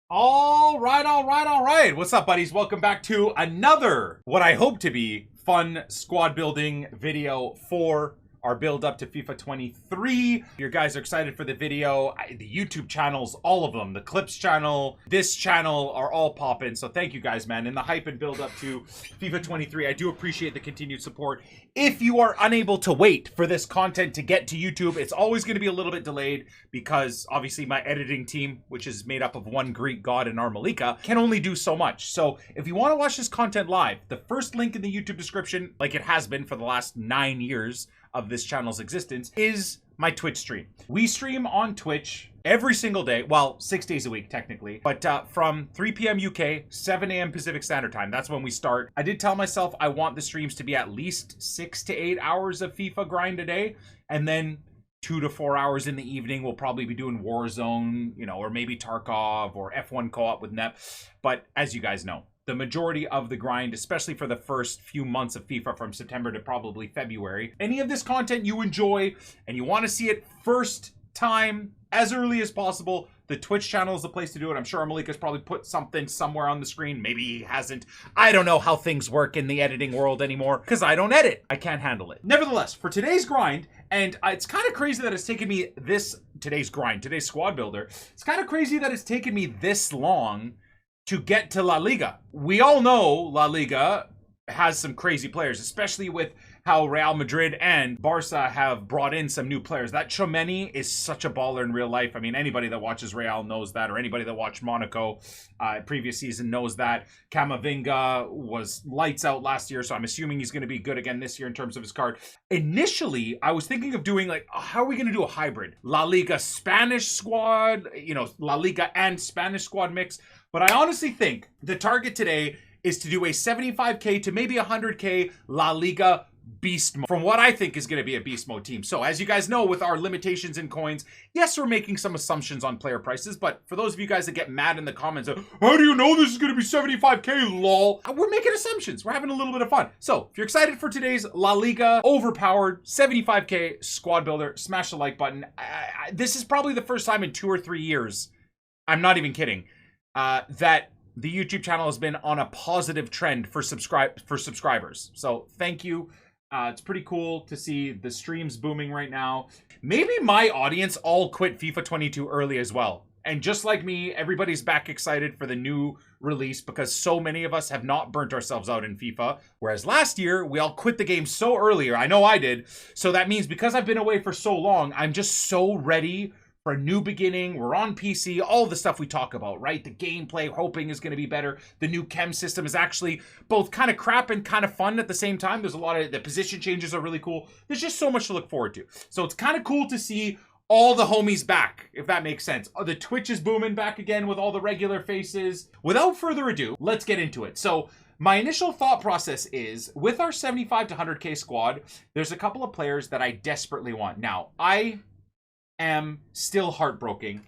All right. What's up, buddies? Welcome back to another, what I hope to be, fun squad building video for our build up to FIFA 23. You guys are excited for the video. The YouTube channels, all of them, the Clips channel, this channel are all popping. So thank you guys, man. In the hype and build up to FIFA 23, I do appreciate the continued support. If you are unable to wait for this content to get to YouTube, it's always going to be a little bit delayed because obviously my editing team, which is made up of one Greek god and our Malika, can only do so much. So if you want to watch this content live, the first link in the YouTube description, like it has been for the last 9 years of this channel's existence, is my Twitch stream. We stream on Twitch every single day, well, 6 days a week technically, but from 3 p.m. UK, 7 a.m. Pacific Standard Time. That's when we start. I did tell myself I want the streams to be at least 6 to 8 hours of FIFA grind a day, and then 2 to 4 hours in the evening. We'll probably be doing Warzone, or maybe Tarkov or F1 co-op with Nep. But as you guys know, the majority of the grind, especially for the first few months of FIFA from September to probably February, any of this content you enjoy and you want to see it first time as early as possible, the Twitch channel is the place to do it. I'm sure Malika's probably put something somewhere on the screen. Maybe he hasn't. I don't know how things work in the editing world anymore because I don't edit. I can't handle it. Nevertheless, for today's grind, and it's kind of crazy that it's taken me today's squad builder, it's kind of crazy that it's taken me this long to get to La Liga. We all know La Liga has some crazy players, especially with how Real Madrid and Barca have brought in some new players. That Tchouameni is such a baller in real life. I mean, anybody that watches Real knows that, or anybody that watched Monaco previous season knows that. Camavinga was lights out last year, so I'm assuming he's going to be good again this year in terms of his card. Initially, I was thinking of doing how are we going to do a hybrid? La Liga Spanish squad, La Liga and Spanish squad mix. But I honestly think the target today is to do a 75k to maybe 100k La Liga beast mode, from what I think is going to be a beast mode team. So as you guys know, with our limitations in coins, yes, we're making some assumptions on player prices, but for those of you guys that get mad in the comments of, how do you know this is going to be 75k, lol? We're making assumptions. We're having a little bit of fun. So if you're excited for today's La Liga overpowered 75k squad builder, smash the like button. This is probably the first time in 2 or 3 years, I'm not even kidding, that the YouTube channel has been on a positive trend for subscribers. So thank you. It's pretty cool to see the streams booming right now. Maybe my audience all quit FIFA 22 early as well. And just like me, everybody's back excited for the new release because so many of us have not burnt ourselves out in FIFA. Whereas last year, we all quit the game so early. I know I did. So that means because I've been away for so long, I'm just so ready for a new beginning. We're on PC, all the stuff we talk about, right? The gameplay, hoping is going to be better. The new chem system is actually both kind of crap and kind of fun at the same time. There's a lot of, the position changes are really cool. There's just so much to look forward to. So it's kind of cool to see all the homies back, if that makes sense. The Twitch is booming back again with all the regular faces. Without further ado, let's get into it. So my initial thought process is, with our 75 to 100k squad, there's a couple of players that I desperately want. Now, I am still heartbroken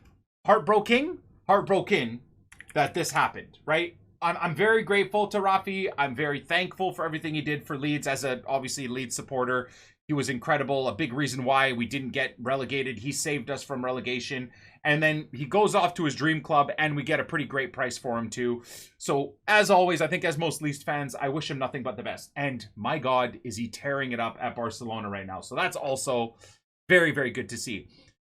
that this happened, right? I'm very grateful to Rafi. I'm very thankful for everything he did for Leeds as a obviously Leeds supporter. He was incredible, a big reason why we didn't get relegated. He saved us from relegation. And then he goes off to his dream club and we get a pretty great price for him too. So as always, I think as most Leeds fans, I wish him nothing but the best. And my God, is he tearing it up at Barcelona right now. So that's also very, very good to see.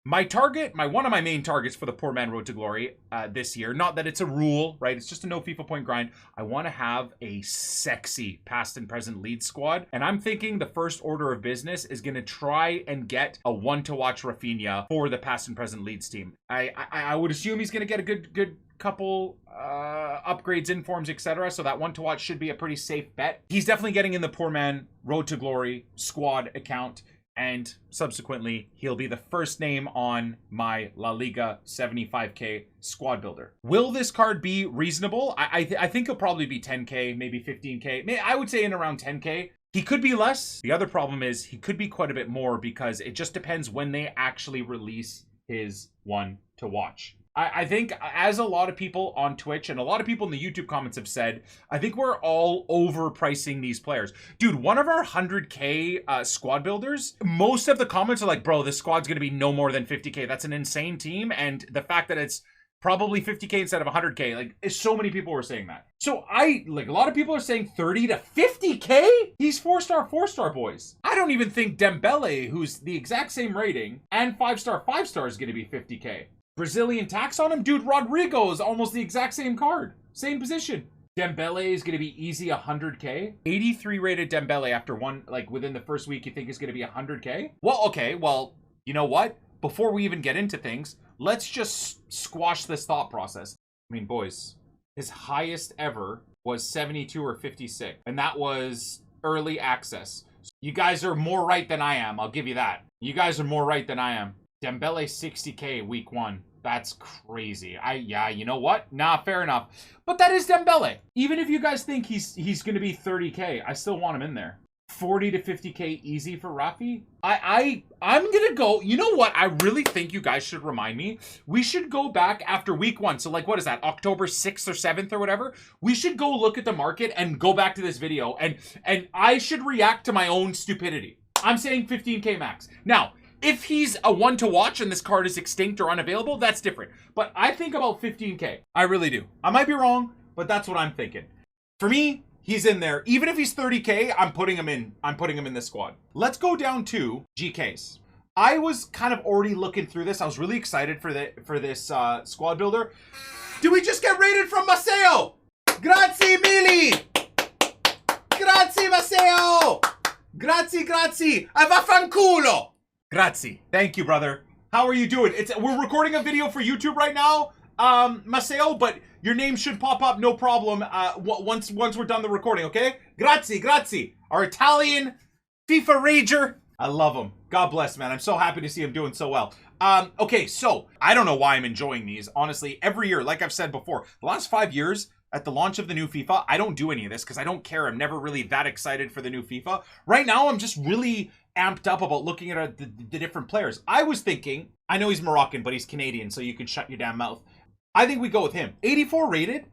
My target, one of my main targets for the Poor Man Road to Glory this year, not that it's a rule, right? It's just a no FIFA point grind. I want to have a sexy past and present Leeds squad. And I'm thinking the first order of business is going to try and get a one-to-watch Rafinha for the past and present Leeds team. I would assume he's going to get a good couple upgrades, informs, etc. So that one-to-watch should be a pretty safe bet. He's definitely getting in the Poor Man Road to Glory squad account. And subsequently, he'll be the first name on my La Liga 75k squad builder. Will this card be reasonable? I think he'll probably be 10k, maybe 15k. I would say in around 10k. He could be less. The other problem is he could be quite a bit more because it just depends when they actually release his one to watch. I think, as a lot of people on Twitch and a lot of people in the YouTube comments have said, I think we're all overpricing these players. Dude, one of our 100k squad builders, most of the comments are like, bro, this squad's going to be no more than 50k. That's an insane team. And the fact that it's Probably 50K instead of 100K. Like, so many people were saying that. So a lot of people are saying 30 to 50K? He's 4-star, 4-star, boys. I don't even think Dembele, who's the exact same rating, and 5-star, 5-star is going to be 50K. Brazilian tax on him? Dude, Rodrigo is almost the exact same card. Same position. Dembele is going to be easy 100K. 83 rated Dembele after one, like within the first week, you think is going to be 100K? Well, okay, well, you know what? Before we even get into things, let's just squash this thought process. I mean, boys, his highest ever was 72 or 56, and that was early access. You guys are more right than I am. I'll give you that. You guys are more right than I am. Dembele 60K week 1. That's crazy. Yeah, you know what? Nah, fair enough. But that is Dembele. Even if you guys think he's going to be 30K, I still want him in there. 40 to 50K easy for Rafi. I'm going to go, you know what? I really think you guys should remind me. We should go back after week 1. So like, what is that? October 6th or 7th or whatever. We should go look at the market and go back to this video. And I should react to my own stupidity. I'm saying 15K max. Now, if he's a one to watch and this card is extinct or unavailable, that's different. But I think about 15K. I really do. I might be wrong, but that's what I'm thinking. For me, he's in there. Even if he's 30K, I'm putting him in. I'm putting him in this squad. Let's go down to GKs. I was kind of already looking through this. I was really excited for this squad builder. Did we just get rated from Maceo? Grazie mille. Grazie Maceo. Grazie. Vaffanculo. Grazie. Thank you, brother. How are you doing? We're recording a video for YouTube right now, Maceo, but your name should pop up, no problem, once we're done the recording, okay? Grazie. Our Italian FIFA rager. I love him. God bless, man. I'm so happy to see him doing so well. Okay, so I don't know why I'm enjoying these. Honestly, every year, like I've said before, the last 5 years, at the launch of the new FIFA, I don't do any of this because I don't care. I'm never really that excited for the new FIFA. Right now, I'm just really amped up about looking at the different players. I was thinking, I know he's Moroccan, but he's Canadian, so you can shut your damn mouth. I think we go with him. 84 rated.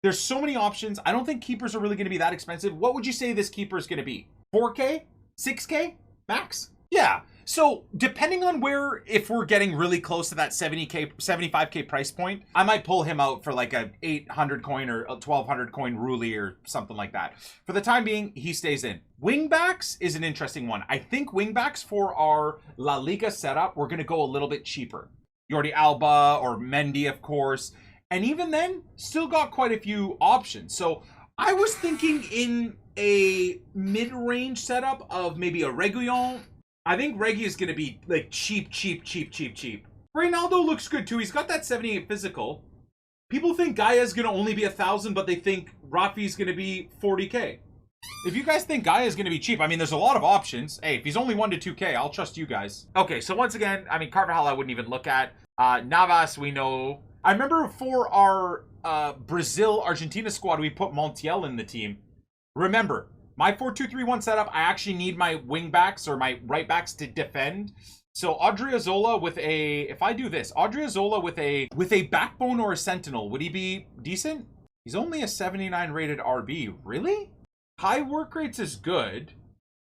There's so many options. I don't think keepers are really going to be that expensive. What would you say this keeper is going to be? 4K? 6K? Max? Yeah. So depending on where, if we're getting really close to that 70K, 75K price point, I might pull him out for like a 800 coin or a 1200 coin Ruli or something like that. For the time being, he stays in. Wingbacks is an interesting one. I think wingbacks for our La Liga setup, we're going to go a little bit cheaper. Jordi Alba or Mendy, of course. And even then, still got quite a few options. So I was thinking in a mid-range setup of maybe a Reguilon. I think Reggie is going to be like cheap. Ronaldo looks good too. He's got that 78 physical. People think Gaia is going to only be 1,000, but they think Rafi is going to be 40K. If you guys think Gaia is going to be cheap, I mean, there's a lot of options. Hey, if he's only 1 to 2K, I'll trust you guys. Okay, so once again, I mean, Carvajal I wouldn't even look at. Navas, we know. I remember for our Brazil-Argentina squad, we put Montiel in the team. Remember, my 4-2-3-1 setup, I actually need my wing backs or my right backs to defend. So Odriozola with a, if I do this, Odriozola with a backbone or a sentinel, would he be decent? He's only a 79 rated RB. Really? High work rates is good.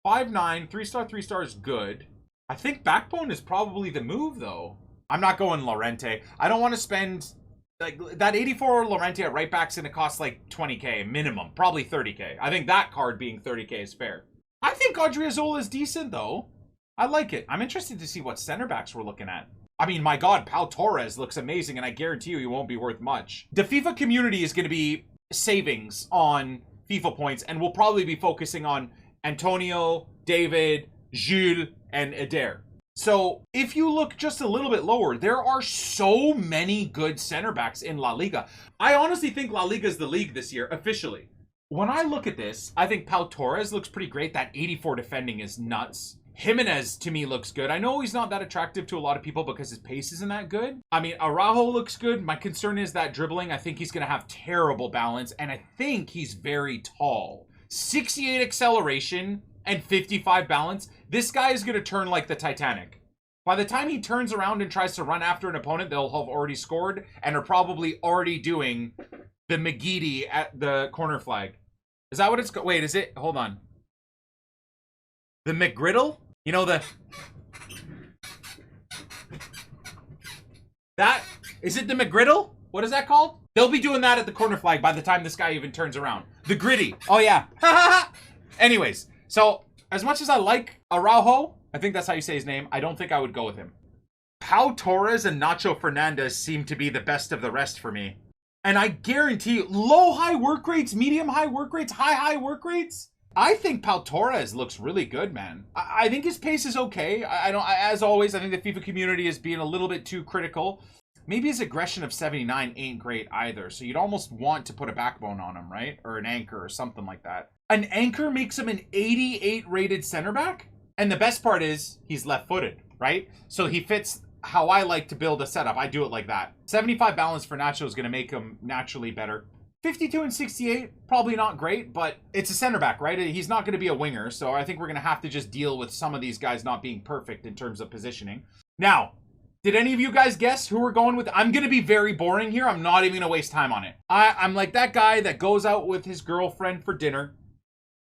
5'9", 3-star is good. I think backbone is probably the move though. I'm not going Llorente. I don't want to spend like that 84 Llorente at right back's gonna cost like 20K minimum, probably 30K. I think that card being 30K is fair. I think Odriozola is decent though. I like it. I'm interested to see what center backs we're looking at. I mean, my God, Pau Torres looks amazing, and I guarantee you he won't be worth much. The FIFA community is going to be savings on FIFA points, and we'll probably be focusing on Antonio, David, Jules, and Eder. So if you look just a little bit lower, there are so many good center backs in La Liga. I honestly think La Liga is the league this year, officially. When I look at this, I think Pau Torres looks pretty great. That 84 defending is nuts. Jimenez, to me, looks good. I know he's not that attractive to a lot of people because his pace isn't that good. I mean, Araujo looks good. My concern is that dribbling. I think he's going to have terrible balance, and I think he's very tall. 68 acceleration and 55 balance. This guy is going to turn like the Titanic. By the time he turns around and tries to run after an opponent, they'll have already scored and are probably already doing the McGeady at the corner flag. Is that what it's called? Wait, is it? Hold on. The McGriddle? You know, is it the McGriddle? What is that called? They'll be doing that at the corner flag by the time this guy even turns around. The gritty. Oh, yeah. Anyways, so as much as I like Araujo, I think that's how you say his name, I don't think I would go with him. Pau Torres and Nacho Fernandez seem to be the best of the rest for me. And I guarantee you, low-high work rates, medium-high work rates, high-high work rates. I think Pau Torres looks really good, man. I think his pace is okay. As always, I think the FIFA community is being a little bit too critical. Maybe his aggression of 79 ain't great either. So you'd almost want to put a backbone on him, right? Or an anchor or something like that. An anchor makes him an 88 rated center back. And the best part is he's left-footed, right? So he fits how I like to build a setup. I do it like that. 75 balance for Nacho is going to make him naturally better. 52 and 68, probably not great, but it's a center back, right? He's not going to be a winger, so I think we're going to have to just deal with some of these guys not being perfect in terms of positioning. Now, did any of you guys guess who we're going with? I'm going to be very boring here. I'm not even going to waste time on it. I'm like that guy that goes out with his girlfriend for dinner.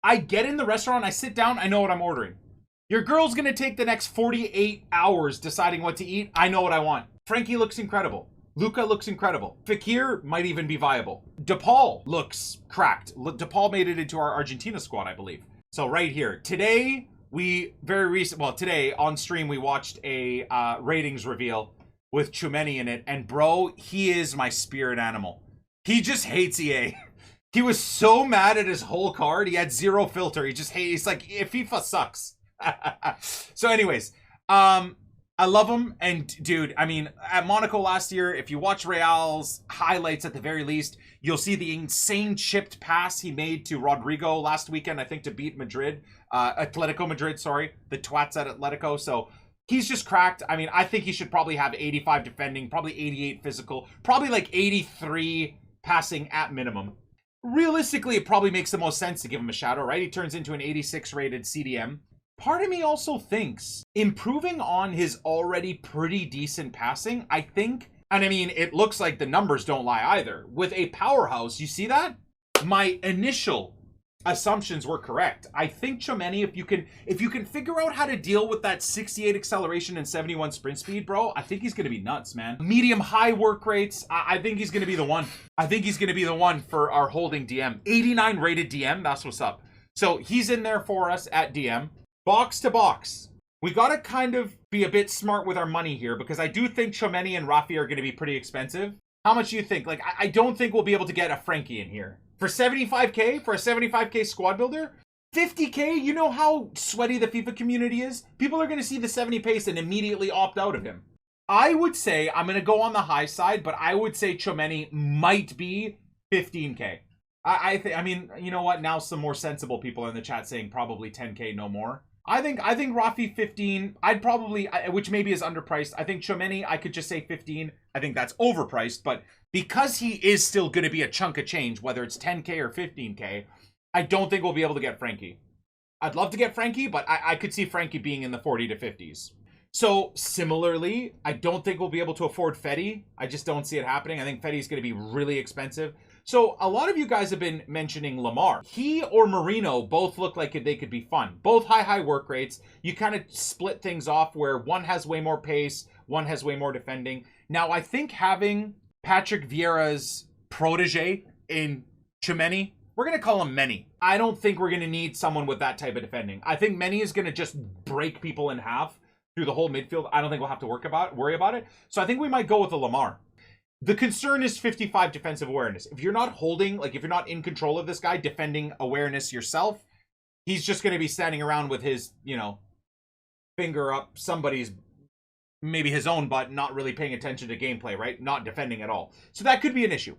I get in the restaurant, I sit down, I know what I'm ordering. Your girl's going to take the next 48 hours deciding what to eat. I know what I want. Frankie looks incredible. Luca looks incredible. Fekir might even be viable. DePaul looks cracked. DePaul made it into our Argentina squad, I believe. So right here. Today, today on stream, we watched a ratings reveal with Tchouameni in it. And bro, he is my spirit animal. He just hates EA. He was so mad at his whole card. He had zero filter. He just hates. He's like, FIFA sucks. So anyways, I love him, and dude, I mean, at Monaco last year, if you watch Real's highlights at the very least, you'll see the insane chipped pass he made to Rodrigo last weekend, I think, to beat Madrid, Atletico Madrid, sorry, the twats at Atletico. So he's just cracked. I mean, I think he should probably have 85 defending, probably 88 physical, probably like 83 passing at minimum. Realistically, it probably makes the most sense to give him a shadow, right? He turns into an 86 rated CDM. Part of me also thinks improving on his already pretty decent passing, I think, and I mean, it looks like the numbers don't lie either. With a powerhouse, you see that? My initial assumptions were correct. I think Tchouameni, if you can figure out how to deal with that 68 acceleration and 71 sprint speed, bro, I think he's going to be nuts, man. Medium high work rates, I think he's going to be the one. I think he's going to be the one for our holding DM. 89 rated DM, that's what's up. So he's in there for us at DM. Box to box. We got to kind of be a bit smart with our money here because I do think Tchouameni and Rafi are going to be pretty expensive. How much do you think? Like, I don't think we'll be able to get a Frankie in here. For 75K, for a 75K squad builder, 50K, you know how sweaty the FIFA community is? People are going to see the 70 pace and immediately opt out of him. I would say, I'm going to go on the high side, but I would say Tchouameni might be 15K. I mean, you know what? Now some more sensible people in the chat saying probably 10K, no more. I think Rafi 15, I'd probably, which maybe is underpriced. I think Tchouameni, I could just say 15. I think that's overpriced, but because he is still going to be a chunk of change, whether it's 10K or 15K, I don't think we'll be able to get Frankie. I'd love to get Frankie, but I could see Frankie being in the 40 to 50s. So similarly, I don't think we'll be able to afford Fetty. I just don't see it happening. I think Fetty's going to be really expensive. So a lot of you guys have been mentioning Lamar. He or Marino both look like they could be fun. Both high work rates. You kind of split things off where one has way more pace, one has way more defending. Now, I think having Patrick Vieira's protege in Tchouameni, we're going to call him Many. I don't think we're going to need someone with that type of defending. I think Many is going to just break people in half through the whole midfield. I don't think we'll have to worry about it. So I think we might go with a Lamar. The concern is 55 defensive awareness. If you're not holding, like if you're not in control of this guy, defending awareness yourself, he's just going to be standing around with his, you know, finger up somebody's, maybe his own butt, not really paying attention to gameplay, right? Not defending at all. So that could be an issue.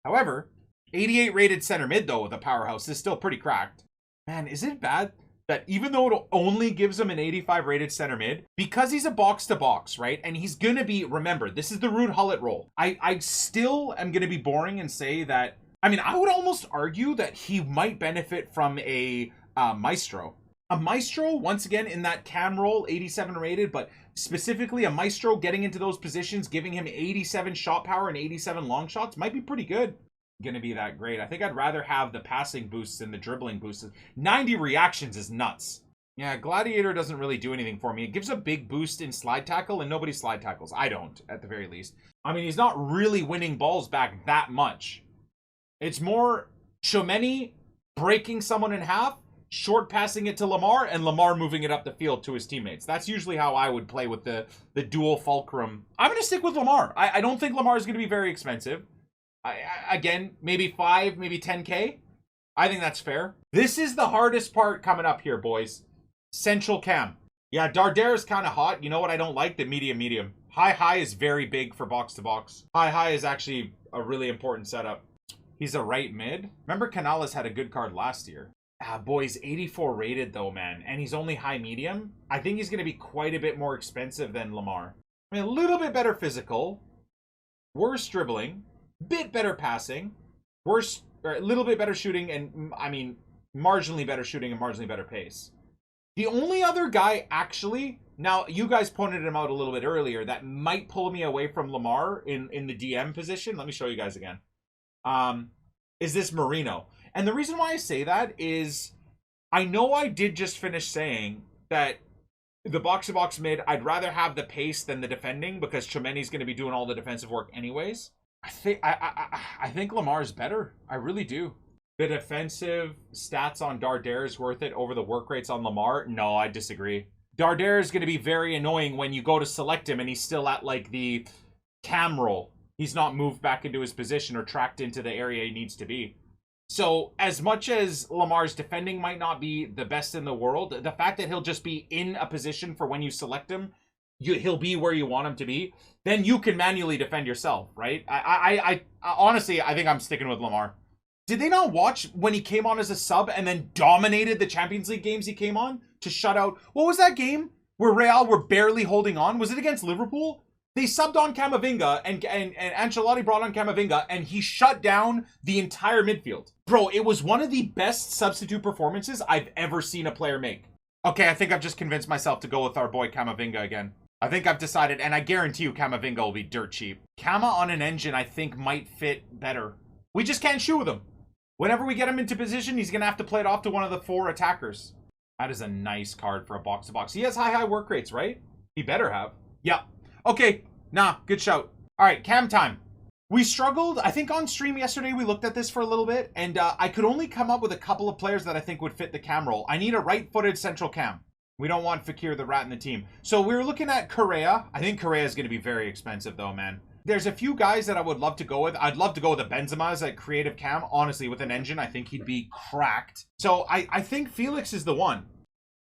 However, 88 rated center mid, though, with a powerhouse is still pretty cracked. Man, is it bad that even though it only gives him an 85 rated center mid, because he's a box to box, right? And he's going to be, remember, this is the Ruud Gullit role. I still am going to be boring and say that, I mean, I would almost argue that he might benefit from a Maestro. A Maestro, once again, in that cam role, 87 rated, but specifically a Maestro getting into those positions, giving him 87 shot power and 87 long shots might be pretty good. Going to be that great. I think I'd rather have the passing boosts and the dribbling boosts. 90 reactions is nuts. Yeah, Gladiator doesn't really do anything for me. It gives a big boost in slide tackle, and nobody slide tackles. I don't, at the very least. I mean, he's not really winning balls back that much. It's more Tchouaméni breaking someone in half, short passing it to Lamar, and Lamar moving it up the field to his teammates. That's usually how I would play with the dual fulcrum. I'm going to stick with Lamar. I don't think Lamar is going to be very expensive. Again, maybe 5, maybe 10K. I think that's fair. This is the hardest part coming up here, boys. Central cam. Yeah, Darder is kind of hot. You know what I don't like? The medium. High is very big for box to box. High is actually a really important setup. He's a right mid. Remember Canales had a good card last year. Boys, 84 rated though, man. And he's only high medium. I think he's going to be quite a bit more expensive than Lamar. I mean, a little bit better physical. Worse dribbling. Bit better passing. Worse, or a little bit better shooting. And, I mean, marginally better shooting and marginally better pace. The only other guy, actually, now you guys pointed him out a little bit earlier, that might pull me away from Lamar in the DM position. Let me show you guys again. Is this Marino. And the reason why I say that is I know I did just finish saying that the box-to-box mid, I'd rather have the pace than the defending because Tchouaméni's going to be doing all the defensive work anyways. I think Lamar's better. I really do. The defensive stats on Darder is worth it over the work rates on Lamar? No, I disagree. Darder is going to be very annoying when you go to select him and he's still at like the cam roll. He's not moved back into his position or tracked into the area he needs to be. So as much as Lamar's defending might not be the best in the world, the fact that he'll just be in a position for when you select him, he'll be where you want him to be, then you can manually defend yourself, right? I honestly, I think I'm sticking with Lamar. Did they not watch when he came on as a sub and then dominated the Champions League games he came on to shut out? What was that game where Real were barely holding on? Was it against Liverpool? They subbed on Camavinga and Ancelotti brought on Camavinga and he shut down the entire midfield. Bro, it was one of the best substitute performances I've ever seen a player make. Okay, I think I've just convinced myself to go with our boy Camavinga again. I think I've decided, and I guarantee you Camavinga will be dirt cheap. Cama on an engine I think might fit better. We just can't shoot with him. Whenever we get him into position, he's going to have to play it off to one of the 4 attackers. That is a nice card for a box-to-box. He has high work rates, right? He better have. Yeah. Okay. Nah, good shout. All right, cam time. We struggled. I think on stream yesterday, we looked at this for a little bit, and I could only come up with a couple of players that I think would fit the cam role. I need a right-footed central cam. We don't want Fekir the rat in the team. So we were looking at Correa. I think Correa is going to be very expensive, though, man. There's a few guys that I would love to go with. I'd love to go with a Benzema as a creative cam. Honestly, with an engine, I think he'd be cracked. So I think Felix is the one.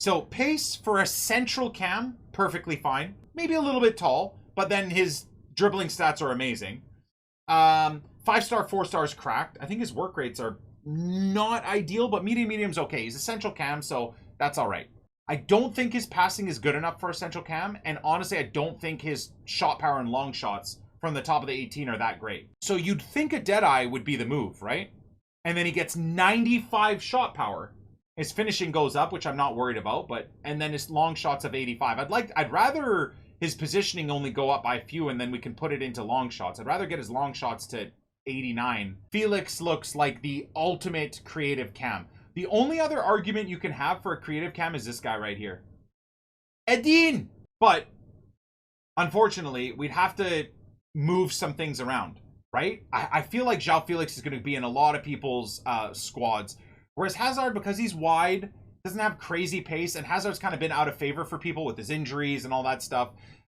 So pace for a central cam, perfectly fine. Maybe a little bit tall, but then his dribbling stats are amazing. 5-star, 4-stars cracked. I think his work rates are not ideal, but medium's okay. He's a central cam, so that's all right. I don't think his passing is good enough for a central cam, and honestly, I don't think his shot power and long shots from the top of the 18 are that great. So you'd think a Deadeye would be the move, right? And then he gets 95 shot power. His finishing goes up, which I'm not worried about, and then his long shots of 85. I'd rather his positioning only go up by a few and then we can put it into long shots. I'd rather get his long shots to 89. Felix looks like the ultimate creative cam. The only other argument you can have for a creative cam is this guy right here. Edin! But, unfortunately, we'd have to move some things around, right? I feel like João Felix is going to be in a lot of people's squads. Whereas Hazard, because he's wide, doesn't have crazy pace, and Hazard's kind of been out of favor for people with his injuries and all that stuff.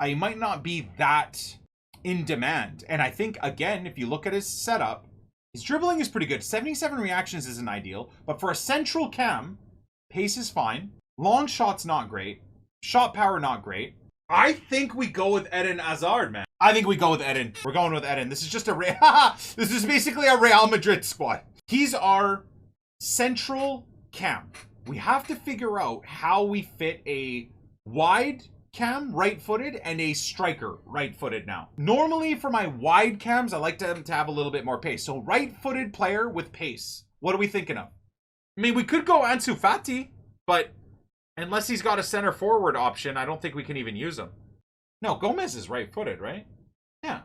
He might not be that in demand. And I think, again, if you look at his setup, his dribbling is pretty good. 77 reactions isn't ideal, but for a central cam, pace is fine. Long shot's not great. Shot power, not great. I think we go with Eden Hazard, man. I think we go with Eden. We're going with Eden. This is just this is basically a Real Madrid squad. He's our central cam. We have to figure out how we fit a wide cam, right-footed, and a striker, right-footed now. Normally, for my wide cams, I like them to have a little bit more pace. So right-footed player with pace. What are we thinking of? I mean, we could go Ansu Fati, but unless he's got a center forward option, I don't think we can even use him. No, Gomez is right-footed, right? Yeah.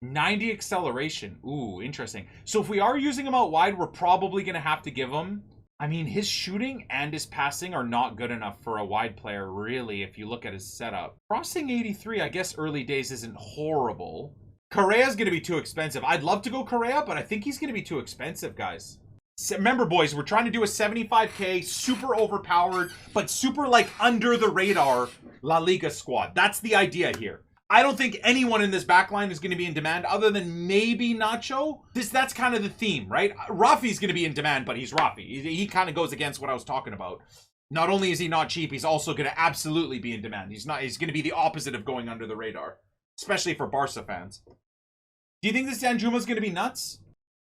90 acceleration. Ooh, interesting. So if we are using him out wide, we're probably going to have to give him I mean, his shooting and his passing are not good enough for a wide player, really, if you look at his setup. Crossing 83, I guess early days isn't horrible. Correa's going to be too expensive. I'd love to go Correa, but I think he's going to be too expensive, guys. So remember, boys, we're trying to do a 75K, super overpowered, but super, like, under the radar La Liga squad. That's the idea here. I don't think anyone in this backline is going to be in demand other than maybe Nacho. That's kind of the theme, right? Rafi's going to be in demand, but he's Rafi. He kind of goes against what I was talking about. Not only is he not cheap, he's also going to absolutely be in demand. He's going to be the opposite of going under the radar, especially for Barca fans. Do you think this Danjuma is going to be nuts?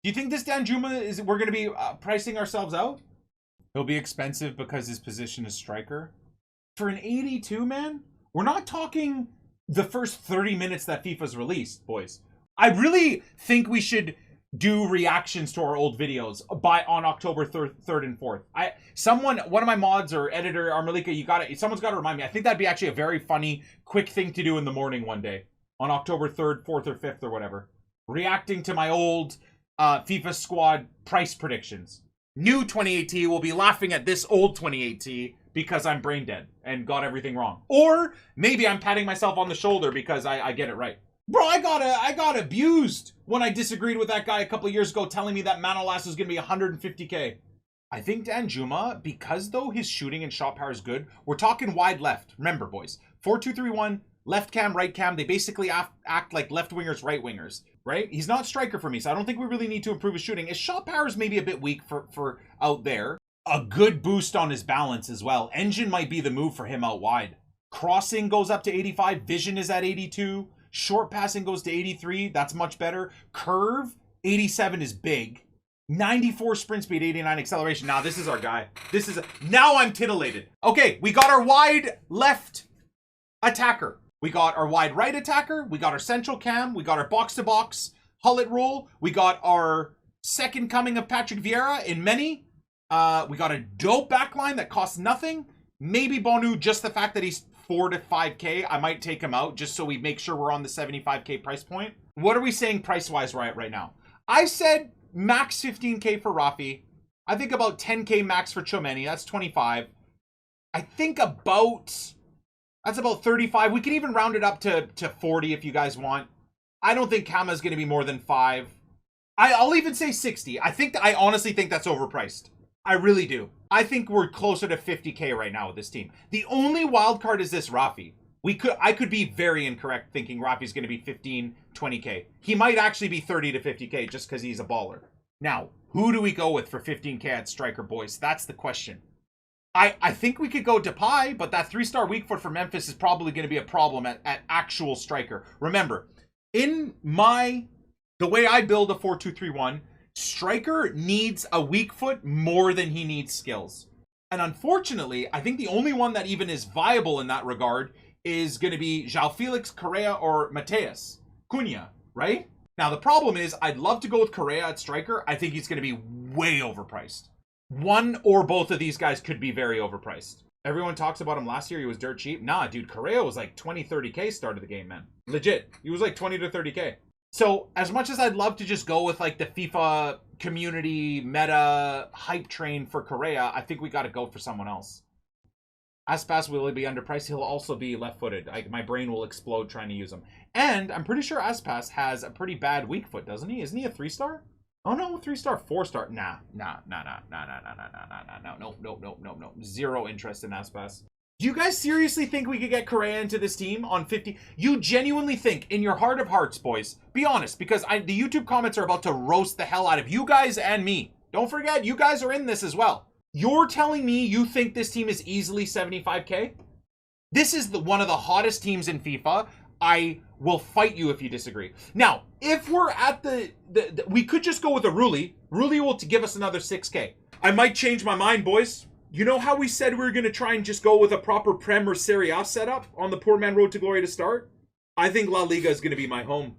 Do you think this Danjuma we're going to be pricing ourselves out? He'll be expensive because his position is striker. For an 82, man, we're not talking the first 30 minutes that FIFA's released, boys. I really think we should do reactions to our old videos on October 3rd and 4th. One of my mods or editor, Armalika, someone's got to remind me. I think that'd be actually a very funny, quick thing to do in the morning one day on October 3rd, 4th, or 5th or whatever. Reacting to my old FIFA squad price predictions. New 28T will be laughing at this old 28T because I'm brain dead and got everything wrong. Or maybe I'm patting myself on the shoulder because I get it right. Bro, I got abused when I disagreed with that guy a couple of years ago telling me that Manolas was going to be 150K. I think Danjuma, because though his shooting and shot power is good, we're talking wide left. Remember, boys, 4-2-3-1, left cam, right cam. They basically act like left wingers, right wingers, right? He's not striker for me, so I don't think we really need to improve his shooting. His shot power is maybe a bit weak for out there. A good boost on his balance as well. Engine might be the move for him out wide. Crossing goes up to 85. Vision is at 82. Short passing goes to 83. That's much better. Curve, 87 is big. 94 sprint speed, 89 acceleration. Now, this is our guy. Now I'm titillated. Okay, we got our wide left attacker. We got our wide right attacker. We got our central cam. We got our box-to-box hullet roll. We got our second coming of Patrick Vieira in many. We got a dope backline that costs nothing. Maybe Bonu, just the fact that he's 4 to 5K, I might take him out just so we make sure we're on the 75K price point. What are we saying price-wise right now? I said max 15K for Rafi. I think about 10K max for Chomeni. That's 25. I think that's about 35. We can even round it up to 40 if you guys want. I don't think Kama's going to be more than 5. I'll even say 60. I honestly think that's overpriced. I really do. I think we're closer to 50K right now with this team. The only wild card is this Rafi. I could be very incorrect thinking Rafi's going to be 15, 20K. He might actually be 30 to 50K just because he's a baller. Now, who do we go with for 15K at striker, boys? That's the question. I think we could go Depay, but that 3-star weak foot for Memphis is probably going to be a problem at actual striker. Remember, the way I build a 4-2-3-1, striker needs a weak foot more than he needs skills. And unfortunately, I think the only one that even is viable in that regard is going to be João Felix, Correa, or Mateus Cunha, right? Now, the problem is I'd love to go with Correa at striker. I think he's going to be way overpriced. One or both of these guys could be very overpriced. Everyone talks about him last year. He was dirt cheap. Nah, dude, Correa was like 20, 30K start of the game, man. Legit. He was like 20 to 30K. So as much as I'd love to just go with like the FIFA community meta hype train for Correa, I think we got to go for someone else. Aspas will be underpriced. He'll also be left-footed. My brain will explode trying to use him. And I'm pretty sure Aspas has a pretty bad weak foot, doesn't he? Isn't he a 3-star? Oh no, 3-star, 4-star. Nah. No. Zero interest in Aspas. Do you guys seriously think we could get Correa into this team on 50? You genuinely think, in your heart of hearts, boys, be honest, because the YouTube comments are about to roast the hell out of you guys and me. Don't forget, you guys are in this as well. You're telling me you think this team is easily 75K? This is one of the hottest teams in FIFA. I will fight you if you disagree. Now, if we're at we could just go with a Rulli. Rulli will give us another 6K. I might change my mind, boys. You know how we said we were going to try and just go with a proper Prem or Serie A setup on the poor man road to glory to start? I think La Liga is going to be my home.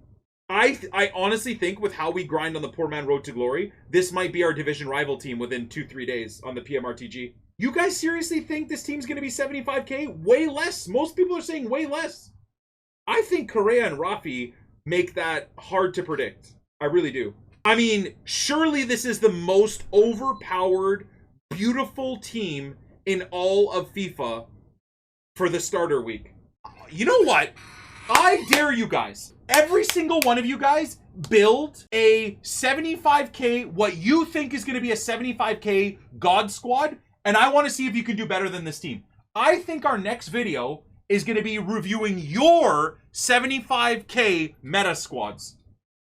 I honestly think with how we grind on the poor man road to glory, this might be our division rival team within 2-3 days on the PMRTG. You guys seriously think this team's going to be 75K? Way less. Most people are saying way less. I think Correa and Rafi make that hard to predict. I really do. I mean, surely this is the most overpowered, beautiful team in all of FIFA for the starter week. You know what? I dare you guys, every single one of you guys, build a 75k, what you think is going to be a 75k God squad, and I want to see if you can do better than this team. I think our next video is going to be reviewing your 75k meta squads.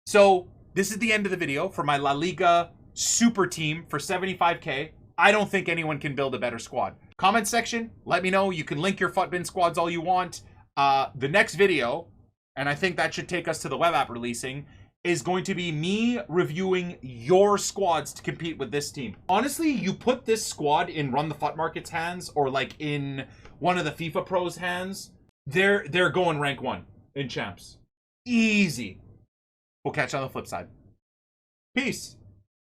So this is the end of the video for my La Liga super team for 75k. I don't think anyone can build a better squad. Comment section, let me know. You can link your Futbin squads all you want. The next video, and I think that should take us to the web app releasing, is going to be me reviewing your squads to compete with this team. Honestly, you put this squad in Run the Fut Market's hands or like in one of the FIFA pros' hands, they're going rank 1 in champs. Easy. We'll catch you on the flip side. Peace.